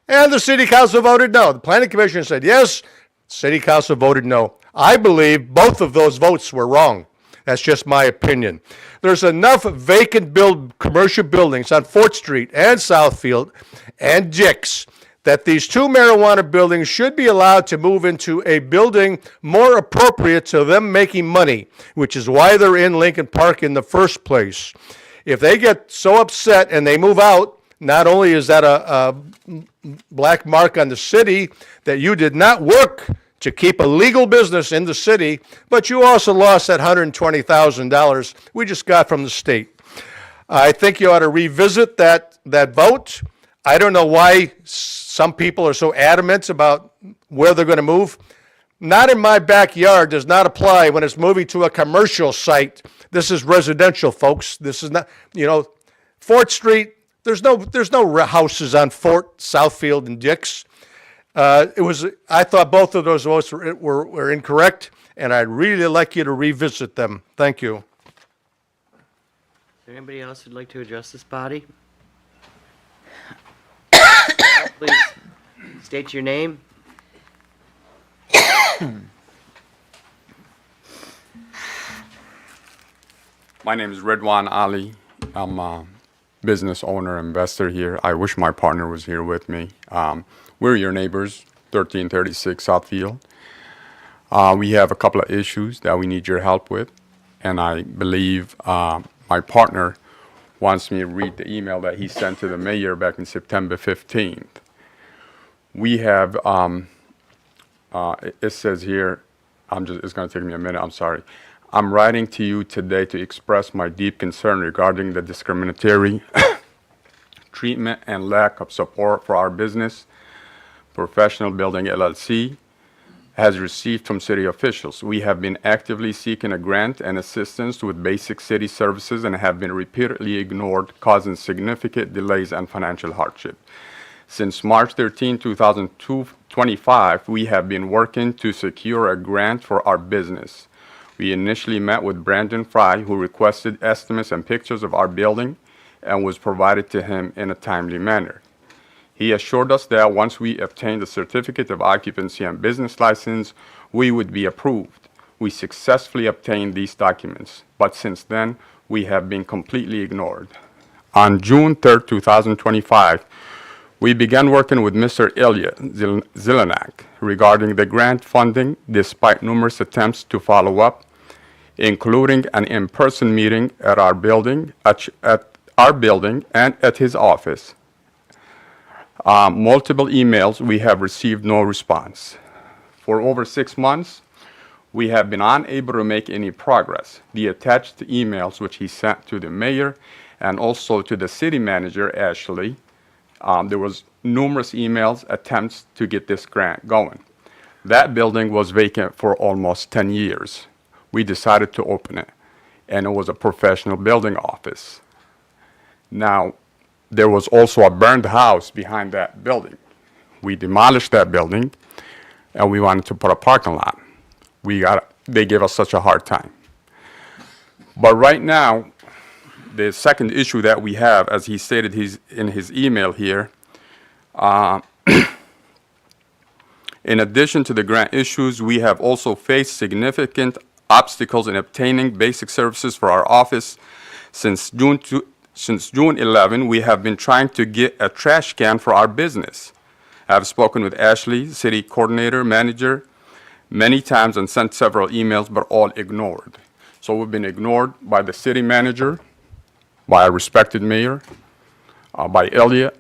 And the city council voted no. The planning commission said yes. City council voted no. I believe both of those votes were wrong. That's just my opinion. There's enough vacant commercial buildings on 4th Street and Southfield and Dix that these 2 marijuana buildings should be allowed to move into a building more appropriate to them making money, which is why they're in Lincoln Park in the first place. If they get so upset and they move out, not only is that a black mark on the city that you did not work to keep a legal business in the city, but you also lost that $120,000 we just got from the state. I think you ought to revisit that vote. I don't know why some people are so adamant about where they're going to move. Not in my backyard does not apply when it's moving to a commercial site. This is residential, folks. This is not, 4th Street, there's no houses on 4th, Southfield, and Dix. I thought both of those votes were incorrect, and I'd really like you to revisit them. Thank you. Is there anybody else who'd like to address this body? Please state your name. My name is Redwan Ali. I'm a business owner, investor here. I wish my partner was here with me. We're your neighbors, 1336 Southfield. We have a couple of issues that we need your help with, and I believe my partner wants me to read the email that he sent to the mayor back in September 15th. We have, it says here, it's going to take me a minute, I'm sorry. I'm writing to you today to express my deep concern regarding the discriminatory treatment and lack of support for our business. Professional Building LLC has received from city officials. We have been actively seeking a grant and assistance with basic city services and have been repeatedly ignored, causing significant delays and financial hardship. Since March 13, 2025, we have been working to secure a grant for our business. We initially met with Brandon Fry, who requested estimates and pictures of our building and was provided to him in a timely manner. He assured us that once we obtained the certificate of occupancy and business license, we would be approved. We successfully obtained these documents, but since then, we have been completely ignored. On June 3, 2025, we began working with Mr. Ilya Zelenak regarding the grant funding, despite numerous attempts to follow up, including an in-person meeting at our building, and at his office. Multiple emails, we have received no response. For over 6 months, we have been unable to make any progress. The attached emails which he sent to the mayor and also to the city manager, Ashley, there was numerous emails, attempts to get this grant going. That building was vacant for almost 10 years. We decided to open it, and it was a professional building office. Now, there was also a burned house behind that building. We demolished that building, and we wanted to put a parking lot. They gave us such a hard time. But right now, the second issue that we have, as he stated in his email here, in addition to the grant issues, we have also faced significant obstacles in obtaining basic services for our office. Since June 11, we have been trying to get a trash can for our business. I've spoken with Ashley, city coordinator, manager, many times and sent several emails, but all ignored. So we've been ignored by the city manager, by a respected mayor, by Elliot.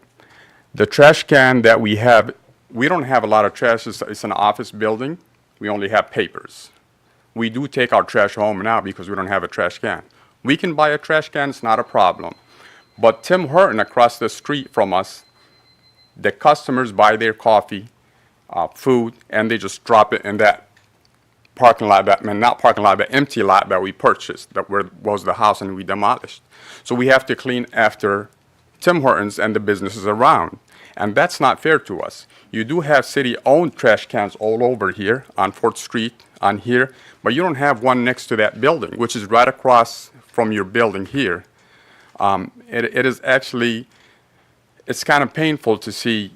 The trash can that we have, we don't have a lot of trash. It's an office building. We only have papers. We do take our trash home now because we don't have a trash can. We can buy a trash can, it's not a problem. But Tim Horton across the street from us, the customers buy their coffee, food, and they just drop it in that parking lot, not parking lot, but empty lot that we purchased, that was the house and we demolished. So we have to clean after Tim Hortons and the businesses around. And that's not fair to us. You do have city-owned trash cans all over here, on 4th Street, on here, but you don't have one next to that building, which is right across from your building here. It is actually, it's kind of painful to see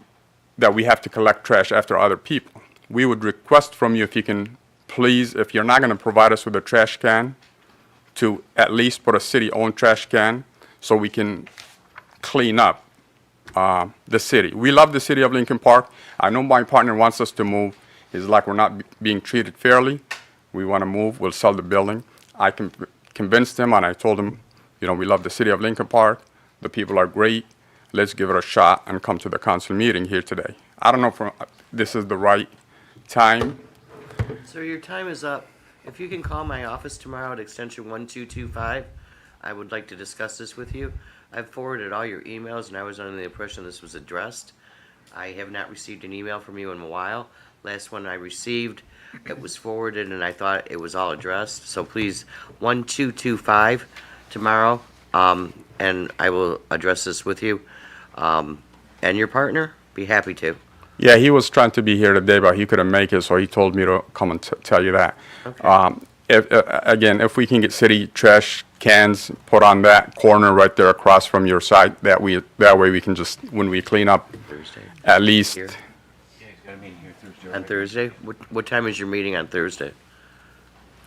that we have to collect trash after other people. We would request from you if you can please, if you're not going to provide us with a trash can, to at least put a city-owned trash can so we can clean up the city. We love the city of Lincoln Park. I know my partner wants us to move. It's like we're not being treated fairly. We want to move. We'll sell the building. I convinced him, and I told him, you know, we love the city of Lincoln Park. The people are great. Let's give it a shot and come to the council meeting here today. I don't know if this is the right time. So your time is up. If you can call my office tomorrow at extension 1225, I would like to discuss this with you. I've forwarded all your emails, and I was under the impression this was addressed. I have not received an email from you in a while. Last one I received, it was forwarded, and I thought it was all addressed. So please, 1225 tomorrow, and I will address this with you. And your partner, be happy to. Yeah, he was trying to be here today, but he couldn't make it, so he told me to come and tell you that. Okay. If we can get city trash cans put on that corner right there across from your site, that way we can just, when we clean up, Thursday. at least, Here. Yeah, he's got a meeting here Thursday. On Thursday? What time is your meeting on Thursday?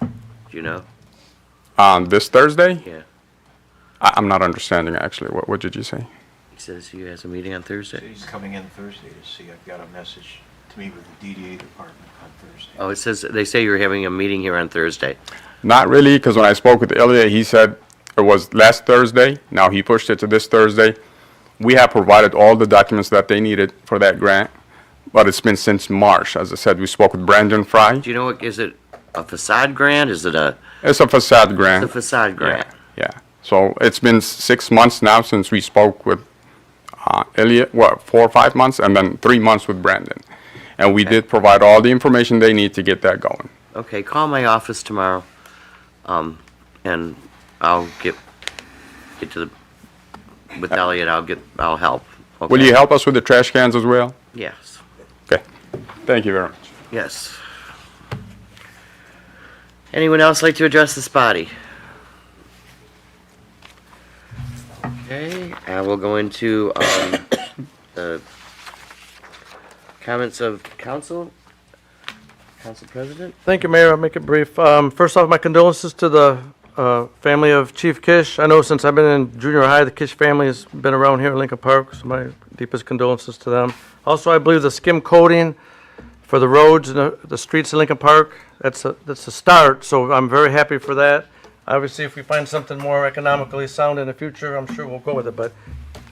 Do you know? this Thursday? Yeah. I'm not understanding, actually. What did you say? He says he has a meeting on Thursday. He's coming in Thursday to see. I've got a message to meet with the DDA department on Thursday. Oh, it says, they say you're having a meeting here on Thursday. Not really, because when I spoke with Ilya, he said it was last Thursday. Now he pushed it to this Thursday. We have provided all the documents that they needed for that grant, but it's been since March. As I said, we spoke with Brandon Fry. Do you know what, is it a facade grant? Is it a, It's a facade grant. it's a facade grant? Yeah. So it's been 6 months now since we spoke with Ilya, 4 or 5 months, and then 3 months with Brandon. And we did provide all the information they need to get that going. Okay, call my office tomorrow, and I'll get to the, with Elliot, I'll help. Okay? Will you help us with the trash cans as well? Yes, Okay. Thank you very much. yes. Anyone else like to address this body? Okay, I will go into, the comments of council. Council President? Thank you, Mayor. I'll make it brief. First off, my condolences to the family of Chief Kish. I know since I've been in junior high, the Kish family has been around here in Lincoln Park, so my deepest condolences to them. Also, I believe the skim coating for the roads and the streets in Lincoln Park, that's a start, so I'm very happy for that. Obviously, if we find something more economically sound in the future, I'm sure we'll go with it, but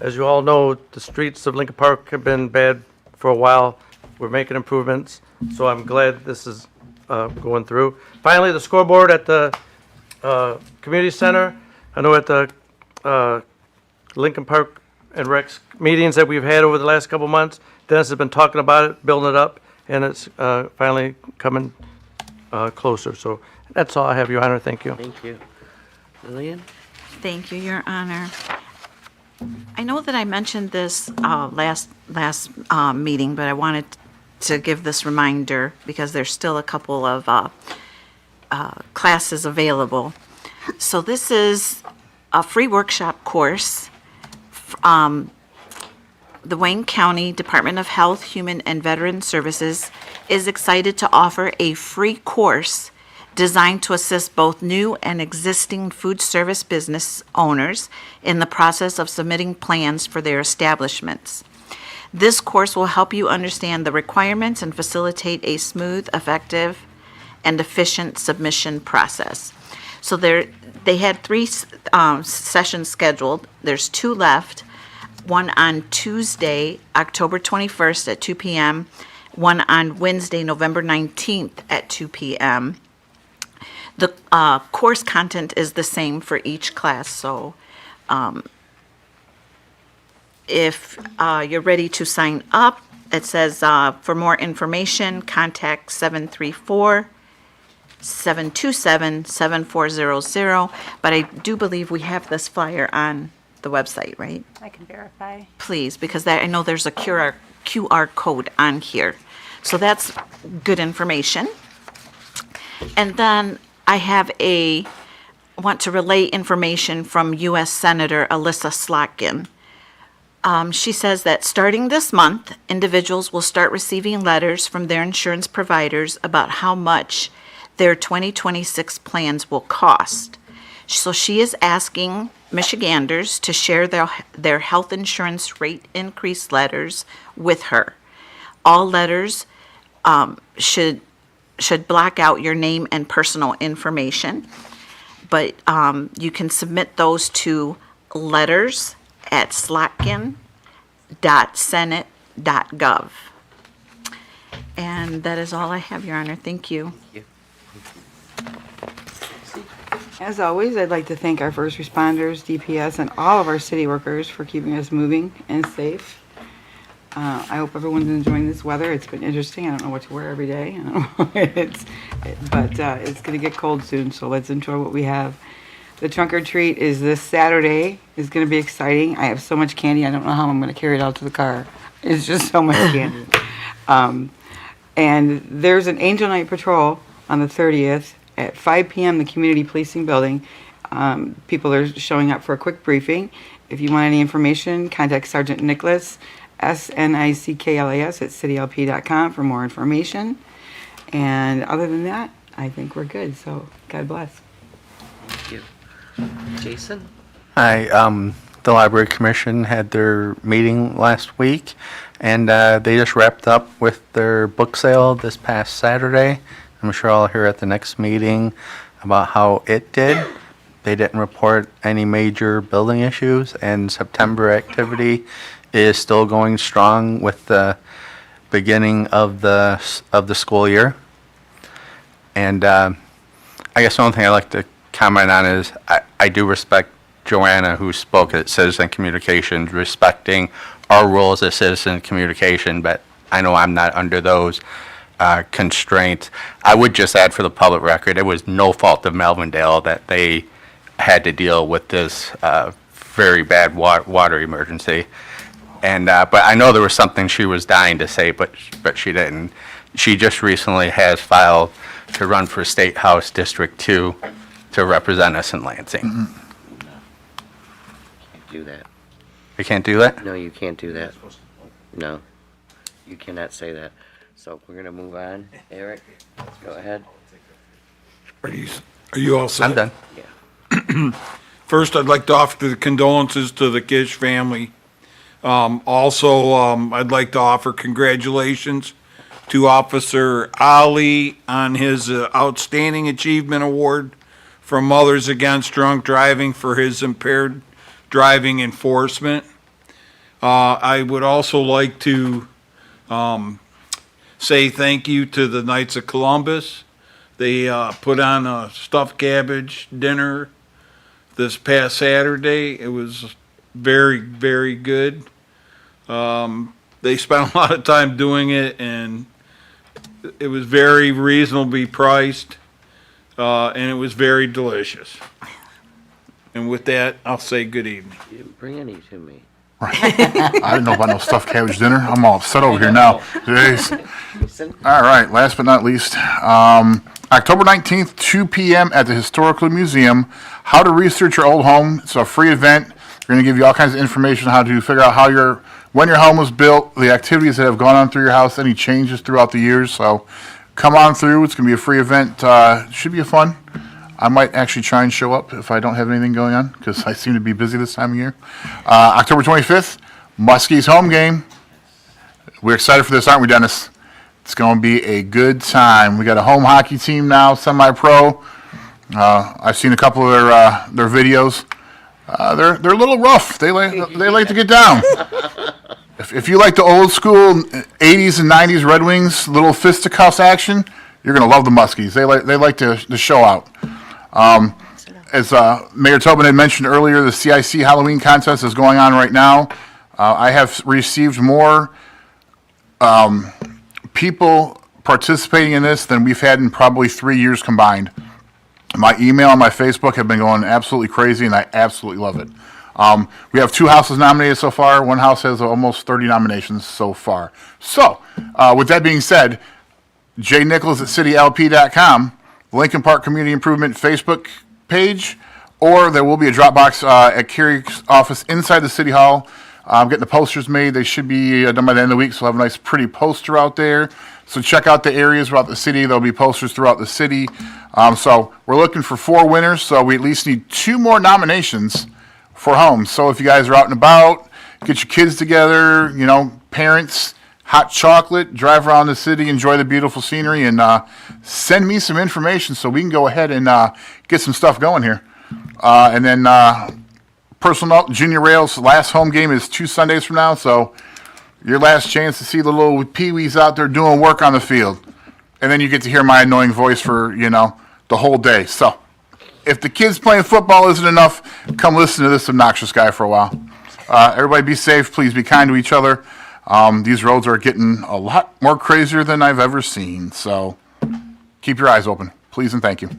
as you all know, the streets of Lincoln Park have been bad for a while. We're making improvements, so I'm glad this is going through. Finally, the scoreboard at the community center. I know at the Lincoln Park and Rex meetings that we've had over the last couple months, Dennis has been talking about it, building it up, and it's finally coming closer. So that's all I have, Your Honor. Thank you. Thank you. Lillian? Thank you, Your Honor. I know that I mentioned this last meeting, but I wanted to give this reminder because there's still a couple of classes available. So this is a free workshop course. The Wayne County Department of Health, Human and Veteran Services is excited to offer a free course designed to assist both new and existing food service business owners in the process of submitting plans for their establishments. This course will help you understand the requirements and facilitate a smooth, effective, and efficient submission process. So they had 3 sessions scheduled. There's 2 left. One on Tuesday, October 21st at 2 p.m., one on Wednesday, November 19th at 2 p.m. The course content is the same for each class, so if you're ready to sign up, it says for more information, contact 734-727-7400, but I do believe we have this flyer on the website, right? I can verify. Please, because I know there's a QR code on here. So that's good information. And then I want to relay information from U.S. Senator Alyssa Slotkin. She says that starting this month, individuals will start receiving letters from their insurance providers about how much their 2026 plans will cost. So she is asking Michiganders to share their health insurance rate increase letters with her. All letters should black out your name and personal information, but you can submit those to letters@slotkin.senate.gov. And that is all I have, Your Honor. Thank you. As always, I'd like to thank our first responders, DPS, and all of our city workers for keeping us moving and safe. I hope everyone's enjoying this weather. It's been interesting. I don't know what to wear every day. I don't know. But it's going to get cold soon, so let's enjoy what we have. The trunk or treat is this Saturday. It's going to be exciting. I have so much candy. I don't know how I'm going to carry it out to the car. It's just so much candy. And there's an Angel Night Patrol on the 30th at 5 p.m. in the Community Policing Building. People are showing up for a quick briefing. If you want any information, contact Sergeant Nicholas, SNICKLAS, at citylp.com for more information. And other than that, I think we're good. So God bless. Thank you. Jason? Hi, the Library Commission had their meeting last week, and they just wrapped up with their book sale this past Saturday. I'm sure I'll hear at the next meeting about how it did. They didn't report any major building issues, and September activity is still going strong with the beginning of the school year. And I guess the only thing I'd like to comment on is I do respect Joanna, who spoke at Citizen Communications, respecting our roles as citizen communication, but I know I'm not under those constraints. I would just add for the public record, it was no fault of Melvindale that they had to deal with this very bad water emergency. And but I know there was something she was dying to say, but she didn't. She just recently has filed to run for State House District 2 to represent us in Lansing. Can't do that. You can't do that? No, you can't do that. No, you cannot say that. So we're gonna move on. Eric, go ahead. Are you all set? I'm done. First, I'd like to offer the condolences to the Kish family. Also, I'd like to offer congratulations to Officer Ali on his Outstanding Achievement Award from Mothers Against Drunk Driving for his impaired driving enforcement. I would also like to say thank you to the Knights of Columbus. They put on a stuffed cabbage dinner this past Saturday. It was very, very good. They spent a lot of time doing it, and it was very reasonably priced, and it was very delicious. And with that, I'll say good evening. You didn't bring any to me. I didn't know about no stuffed cabbage dinner. I'm all upset over here now. Jeez. All right, last but not least, October 19th, 2 p.m. at the Historical Museum, How to Research Your Old Home. It's a free event. We're going to give you all kinds of information on how to figure out when your home was built, the activities that have gone on through your house, any changes throughout the years. So come on through. It's going to be a free event. Should be fun. I might actually try and show up if I don't have anything going on, because I seem to be busy this time of year. October 25th, Muskies home game. We're excited for this, aren't we, Dennis? It's going to be a good time. We got a home hockey team now, semi-pro. I've seen a couple of their videos. They're a little rough. They like to get down. If you like the old school 80s and 90s Red Wings, little fisticuffs action, you're going to love the Muskies. They like to show out. As Mayor Tobin had mentioned earlier, the CIC Halloween contest is going on right now. I have received more people participating in this than we've had in probably 3 years combined. My email and my Facebook have been going absolutely crazy, and I absolutely love it. We have 2 houses nominated so far. One house has almost 30 nominations so far. So, with that being said, Jay Nichols at citylp.com, Lincoln Park Community Improvement Facebook page, or there will be a drop box at Carrie's office inside the City Hall. I'm getting the posters made. They should be done by the end of the week, so we'll have a nice pretty poster out there. So check out the areas throughout the city. There'll be posters throughout the city. So we're looking for 4 winners, so we at least need 2 more nominations for homes. So if you guys are out and about, get your kids together, you know, parents, hot chocolate, drive around the city, enjoy the beautiful scenery, and send me some information so we can go ahead and get some stuff going here. And then personal note, Junior Rail's last home game is 2 Sundays from now, so your last chance to see the little peewees out there doing work on the field. And then you get to hear my annoying voice for, you know, the whole day. So if the kids playing football isn't enough, come listen to this obnoxious guy for a while. Everybody be safe. Please be kind to each other. These roads are getting a lot more crazier than I've ever seen. So keep your eyes open, please, and thank you.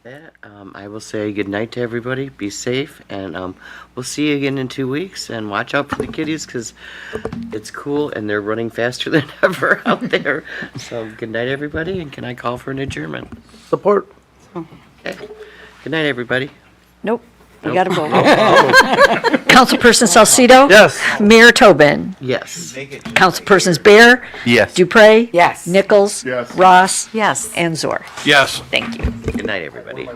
That, I will say good night to everybody. Be safe, and we'll see you again in 2 weeks. And watch out for the kiddies because it's cool and they're running faster than ever out there. So good night, everybody. And can I call for an adjournment? Support. Okay. Good night, everybody. Nope, we got to vote. Councilperson Salcido? Yes. Mayor Tobin? Yes. Councilpersons Bear? Yes. Dupre? Yes. Nichols? Yes. Ross? Yes. And Zor. Yes. Thank you. Good night, everybody.